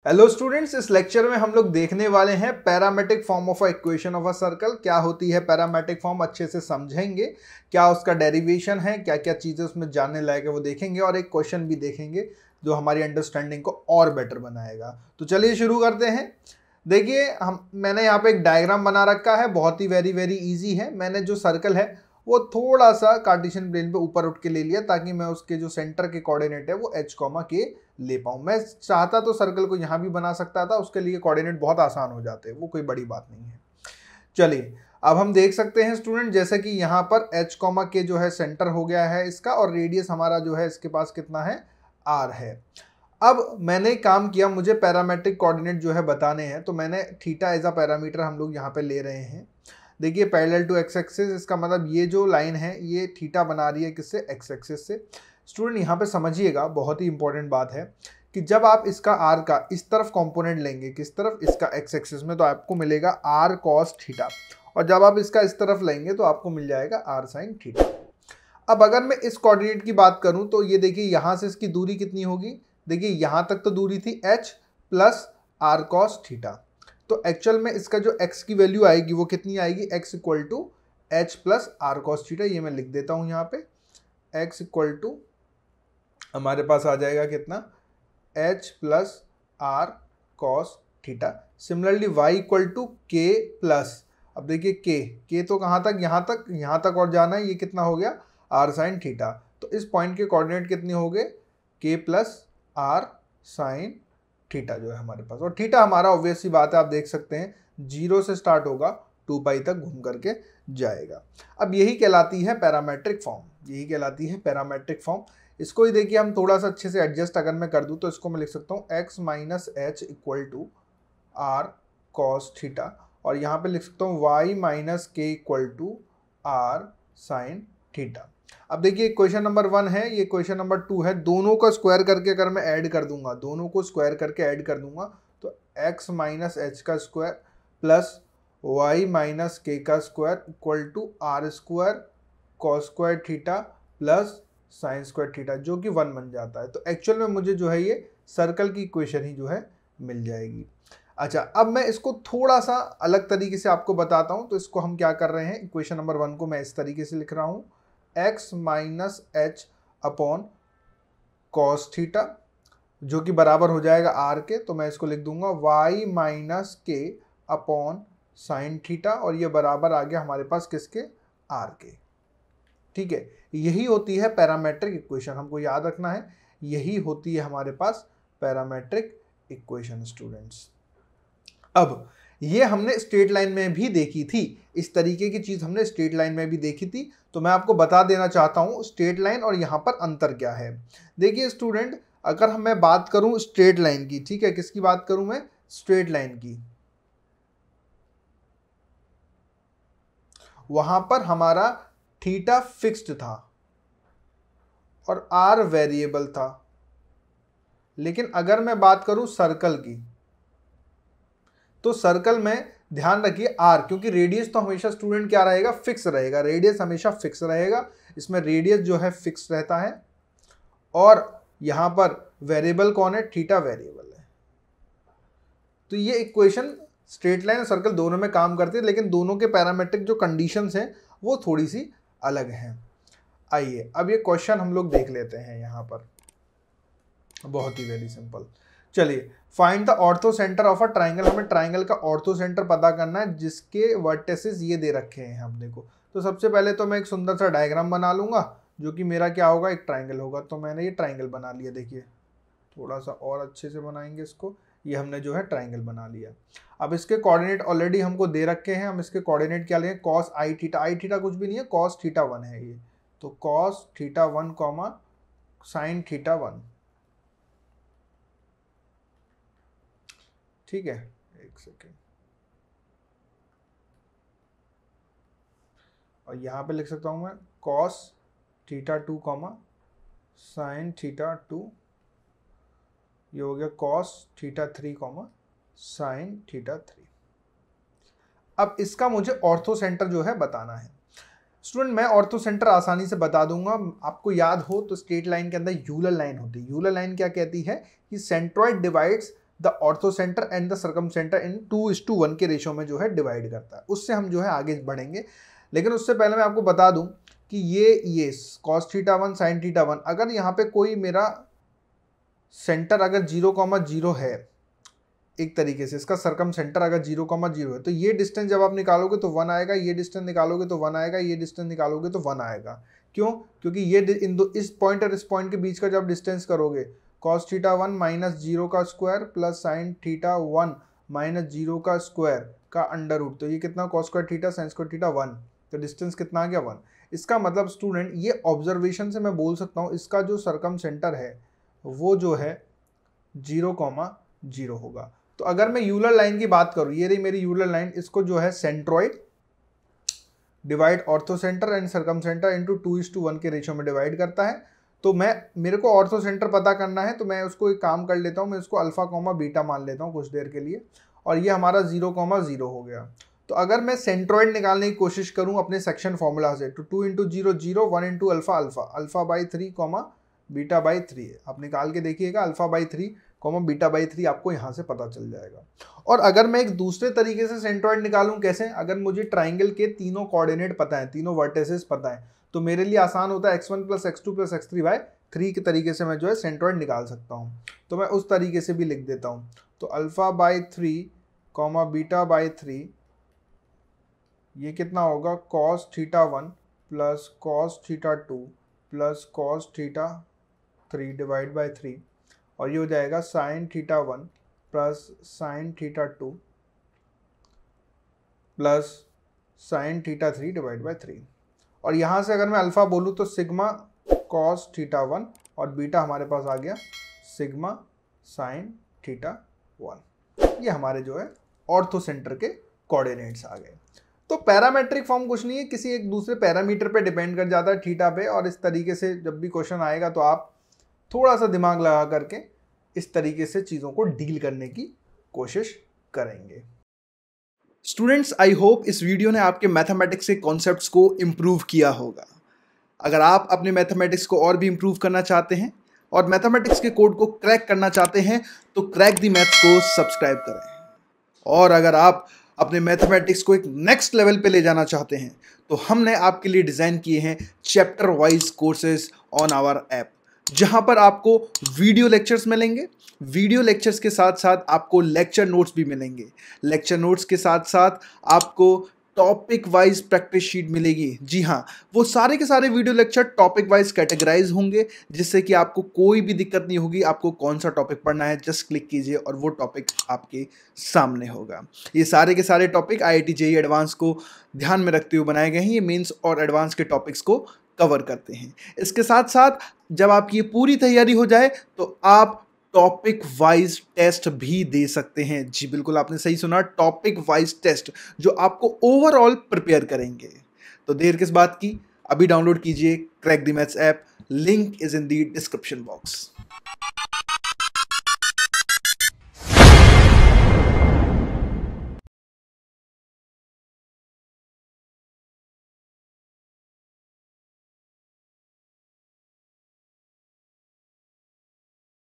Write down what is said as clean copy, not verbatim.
Hello students, इस lecture में हम लोग देखने वाले हैं parametric form of a equation of a circle. क्या होती है पैरामेट्रिक फॉर्म, अच्छे से समझेंगे, क्या उसका डेरिवेशन है, क्या क्या चीज़ें उसमें जानने लायक है वो देखेंगे और एक क्वेश्चन भी देखेंगे जो हमारी अंडरस्टैंडिंग को और बेटर बनाएगा। तो चलिए शुरू करते हैं। देखिए, मैंने यहाँ पे एक डायग्राम बना रखा है, बहुत ही वेरी इजी है। मैंने जो सर्कल है वो थोड़ा सा कार्टेशियन प्लेन पे ऊपर उठ के ले लिया ताकि मैं उसके जो सेंटर के कोऑर्डिनेट है वो h, के ले पाऊँ। मैं चाहता तो सर्कल को यहाँ भी बना सकता था, उसके लिए कोऑर्डिनेट बहुत आसान हो जाते हैं, वो कोई बड़ी बात नहीं है। चलिए, अब हम देख सकते हैं स्टूडेंट, जैसे कि यहाँ पर h, के जो है सेंटर हो गया है इसका, और रेडियस हमारा जो है इसके पास कितना है, r है। अब मैंने काम किया, मुझे पैरामेट्रिक कोऑर्डिनेट जो है बताने हैं, तो मैंने थीटा एज अ पैरामीटर हम लोग यहाँ पे ले रहे हैं। देखिए, पैरेलल टू एक्स एक्सिस, इसका मतलब ये जो लाइन है ये थीटा बना रही है किससे, एक्स एक्सिस से। स्टूडेंट यहाँ पे समझिएगा, बहुत ही इंपॉर्टेंट बात है कि जब आप इसका आर का इस तरफ कंपोनेंट लेंगे, किस तरफ, इसका एक्स एक्सिस में, तो आपको मिलेगा आर कॉस थीटा, और जब आप इसका इस तरफ लेंगे तो आपको मिल जाएगा आर साइन थीटा। अब अगर मैं इस कोऑर्डिनेट की बात करूं तो ये देखिए, यहाँ से इसकी दूरी कितनी होगी, देखिए यहाँ तक तो दूरी थी h plus R cos theta. तो एक्चुअल में इसका जो x की वैल्यू आएगी वो कितनी आएगी, x equal to H plus R cos theta. ये मैं लिख देता हूँ यहाँ पे, x इक्वल टू हमारे पास आ जाएगा कितना, h plus R cos theta. Similarly y equal to k plus, अब देखिए k तो कहाँ तक, यहाँ तक और जाना है, ये कितना हो गया, आर साइन थीटा। तो इस पॉइंट के कोऑर्डिनेट कितने हो गए, k plus R sine theta जो है हमारे पास। और थीटा हमारा ऑब्वियस सी बात है, आप देख सकते हैं 0 से स्टार्ट होगा, 2 पाई तक घूम करके जाएगा। अब यही कहलाती है पैरामेट्रिक फॉर्म, यही कहलाती है पैरामेट्रिक फॉर्म। इसको ही देखिए, हम थोड़ा सा अच्छे से एडजस्ट अगर मैं कर दूं तो इसको मैं लिख सकता हूँ x minus H equal to R cos theta, और यहाँ पे लिख सकता हूँ y minus K equal to R sine theta. अब देखिए, क्वेश्चन नंबर 1 है, ये क्वेश्चन नंबर 2 है। दोनों का स्क्वायर करके अगर मैं ऐड कर दूंगा, दोनों को स्क्वायर करके ऐड कर दूंगा तो x माइनस एच का square plus y minus K का square equal to R square cos square theta plus sine square theta, जो कि 1 बन जाता है। तो एक्चुअल में मुझे जो है ये सर्कल की इक्वेशन ही जो है मिल जाएगी। अच्छा, अब मैं इसको थोड़ा सा अलग तरीके से आपको बताता हूँ। तो इसको हम क्या कर रहे हैं, इक्वेशन नंबर 1 को मैं इस तरीके से लिख रहा हूँ, x minus H upon cos theta, जो कि बराबर हो जाएगा r के। तो मैं इसको लिख दूंगा y माइनस के अपॉन साइन थीटा, और ये बराबर आ गया हमारे पास किसके, r के। ठीक है, यही होती है पैरामेट्रिक इक्वेशन, हमको याद रखना है, यही होती है हमारे पास पैरामेट्रिक इक्वेशन स्टूडेंट्स। अब ये हमने स्ट्रेट लाइन में भी देखी थी, इस तरीके की चीज हमने स्ट्रेट लाइन में भी देखी थी। तो मैं आपको बता देना चाहता हूं स्ट्रेट लाइन और यहां पर अंतर क्या है। देखिए स्टूडेंट, अगर मैं बात करूं स्ट्रेट लाइन की, ठीक है, किसकी बात करूं मैं, स्ट्रेट लाइन की, वहां पर हमारा थीटा फिक्स्ड था और आर वेरिएबल था। लेकिन अगर मैं बात करूं सर्कल की, तो सर्कल में ध्यान रखिए आर, क्योंकि रेडियस तो हमेशा स्टूडेंट क्या रहेगा, फिक्स रहेगा, रेडियस हमेशा फिक्स रहेगा, इसमें रेडियस जो है फिक्स रहता है। और यहां पर वेरिएबल कौन है, थीटा वेरिएबल है। तो ये इक्वेशन स्ट्रेट लाइन और सर्कल दोनों में काम करती है, लेकिन दोनों के पैरामेट्रिक जो कंडीशंस हैं वो थोड़ी सी अलग हैं। आइए अब ये क्वेश्चन हम लोग देख लेते हैं यहाँ पर, बहुत ही वेरी सिंपल। चलिए, find the ortho centre of a triangle, हमें ट्राइंगल का ऑर्थो सेंटर पता करना है जिसके वर्टेसेस ये दे रखे हैं हम देखो। तो सबसे पहले तो मैं एक सुंदर सा डायग्राम बना लूंगा जो कि मेरा क्या होगा, एक ट्राइंगल होगा। तो मैंने ये ट्राइंगल बना लिया, देखिए थोड़ा सा और अच्छे से बनाएंगे इसको, ये हमने जो है ट्राइंगल बना लिया। अब इसके कोऑर्डिनेट ऑलरेडी हमको दे रखे हैं, हम इसके कोऑर्डिनेट क्या लेंगे, कॉस आई थीटा, आई थीटा कुछ भी नहीं है, कॉस थीटा 1 है ये। तो cos theta 1 comma sine theta 1, ठीक है, एक सेकेंड। और यहाँ पे लिख सकता हूँ मैं cos theta 2 comma sine theta 2, ये हो गया cos theta 3 comma sine theta 3। अब इसका मुझे ऑर्थो सेंटर जो है बताना है। स्टूडेंट, मैं ऑर्थो सेंटर आसानी से बता दूंगा, आपको याद हो तो स्ट्रेट लाइन के अंदर यूलर लाइन होती है। यूलर लाइन क्या कहती है कि centroid divides the orthocentre and the circumcentre in 2:1 के रेशो में जो है डिवाइड करता है। उससे हम जो है आगे बढ़ेंगे, लेकिन उससे पहले मैं आपको बता दूं कि ये cos θ1 sin θ1, अगर यहाँ पे कोई मेरा सेंटर अगर 0,0 है, एक तरीके से इसका सरकम सेंटर अगर 0,0 है, तो ये डिस्टेंस जब आप निकालोगे तो 1 आएगा, ये डिस्टेंस निकालोगे तो 1 आएगा, ये डिस्टेंस निकालोगे तो 1 आएगा। क्यों? क्योंकि ये इस पॉइंट और इस पॉइंट के बीच का जब डिस्टेंस करोगे cos θ1 माइनस 0 का स्क्वायर प्लस sin θ1 माइनस 0 का स्क्वायर का अंडर रूट, तो ये कितना cos square theta sin square theta 1, तो डिस्टेंस कितना आ गया 1। इसका मतलब स्टूडेंट ये ऑब्जर्वेशन से मैं बोल सकता हूँ इसका जो सरकम सेंटर है वो जो है 0,0 होगा। तो अगर मैं यूलर लाइन की बात करूँ, ये रही मेरी यूलर लाइन, इसको जो है centroid divide orthocentre and circumcentre into 2:1 के रेशियो में डिवाइड करता है। तो मेरे को ऑर्थो सेंटर पता करना है, तो मैं उसको एक काम कर लेता हूँ, मैं उसको अल्फा कॉमा बीटा मान लेता हूँ कुछ देर के लिए, और ये हमारा 0,0 हो गया। तो अगर मैं सेंट्रॉइड निकालने की कोशिश करूँ अपने सेक्शन फॉर्मूला से, तो 2 × 0 0, 1 × alpha alpha, alpha by 3 comma beta by 3 है। आप निकाल के देखिएगा, alpha by 3 comma beta by 3 आपको यहाँ से पता चल जाएगा। और अगर मैं एक दूसरे तरीके से सेंट्रॉइड निकालूं, कैसे? अगर मुझे ट्राइंगल के तीनों कोऑर्डिनेट पता है, तीनों वर्टिसेस पता है, तो मेरे लिए आसान होता है x1 + x2 + x3 बाय 3 के तरीके से मैं जो है सेंट्रॉइड निकाल सकता हूँ। तो मैं उस तरीके से भी लिख देता हूँ। तो alpha by 3 comma beta by 3, ये कितना होगा cos θ1 plus cos θ2 plus cos θ3 divide by 3, और ये हो जाएगा sin θ1 plus sin θ2 plus sin θ3 divide by 3। और यहाँ से अगर मैं अल्फा बोलूँ तो सिग्मा cos θ1 और बीटा हमारे पास आ गया सिग्मा sin θ1। ये हमारे जो है ऑर्थो सेंटर के कोऑर्डिनेट्स आ गए। तो पैरामेट्रिक फॉर्म कुछ नहीं है, किसी एक दूसरे पैरामीटर पे डिपेंड कर जाता है, थीटा पे। और इस तरीके से जब भी क्वेश्चन आएगा तो आप थोड़ा सा दिमाग लगा करके इस तरीके से चीज़ों को डील करने की कोशिश करेंगे। स्टूडेंट्स, आई होप इस वीडियो ने आपके मैथमेटिक्स के कॉन्सेप्ट्स को इम्प्रूव किया होगा। अगर आप अपने मैथमेटिक्स को और भी इम्प्रूव करना चाहते हैं और मैथमेटिक्स के कोड को क्रैक करना चाहते हैं तो क्रैक द मैथ्स को सब्सक्राइब करें। और अगर आप अपने मैथमेटिक्स को एक नेक्स्ट लेवल पे ले जाना चाहते हैं तो हमने आपके लिए डिज़ाइन किए हैं chapter wise courses on our app, जहां पर आपको वीडियो लेक्चर्स मिलेंगे। वीडियो लेक्चर्स के साथ साथ आपको लेक्चर नोट्स भी मिलेंगे। लेक्चर नोट्स के साथ साथ आपको टॉपिक वाइज प्रैक्टिस शीट मिलेगी। जी हाँ, वो सारे के सारे video lecture topic wise categorize होंगे, जिससे कि आपको कोई भी दिक्कत नहीं होगी। आपको कौन सा टॉपिक पढ़ना है जस्ट क्लिक कीजिए और वो टॉपिक आपके सामने होगा। ये सारे के सारे टॉपिक IIT JEE एडवांस को ध्यान में रखते हुए बनाए गए हैं। ये मेंस और एडवांस के टॉपिक्स को कवर करते हैं। इसके साथ साथ जब आपकी ये पूरी तैयारी हो जाए तो आप टॉपिक वाइज टेस्ट भी दे सकते हैं। जी बिल्कुल, आपने सही सुना, टॉपिक वाइज टेस्ट जो आपको ओवरऑल प्रिपेयर करेंगे। तो देर किस बात की, अभी डाउनलोड कीजिए crack the maths app. Link is in the description box.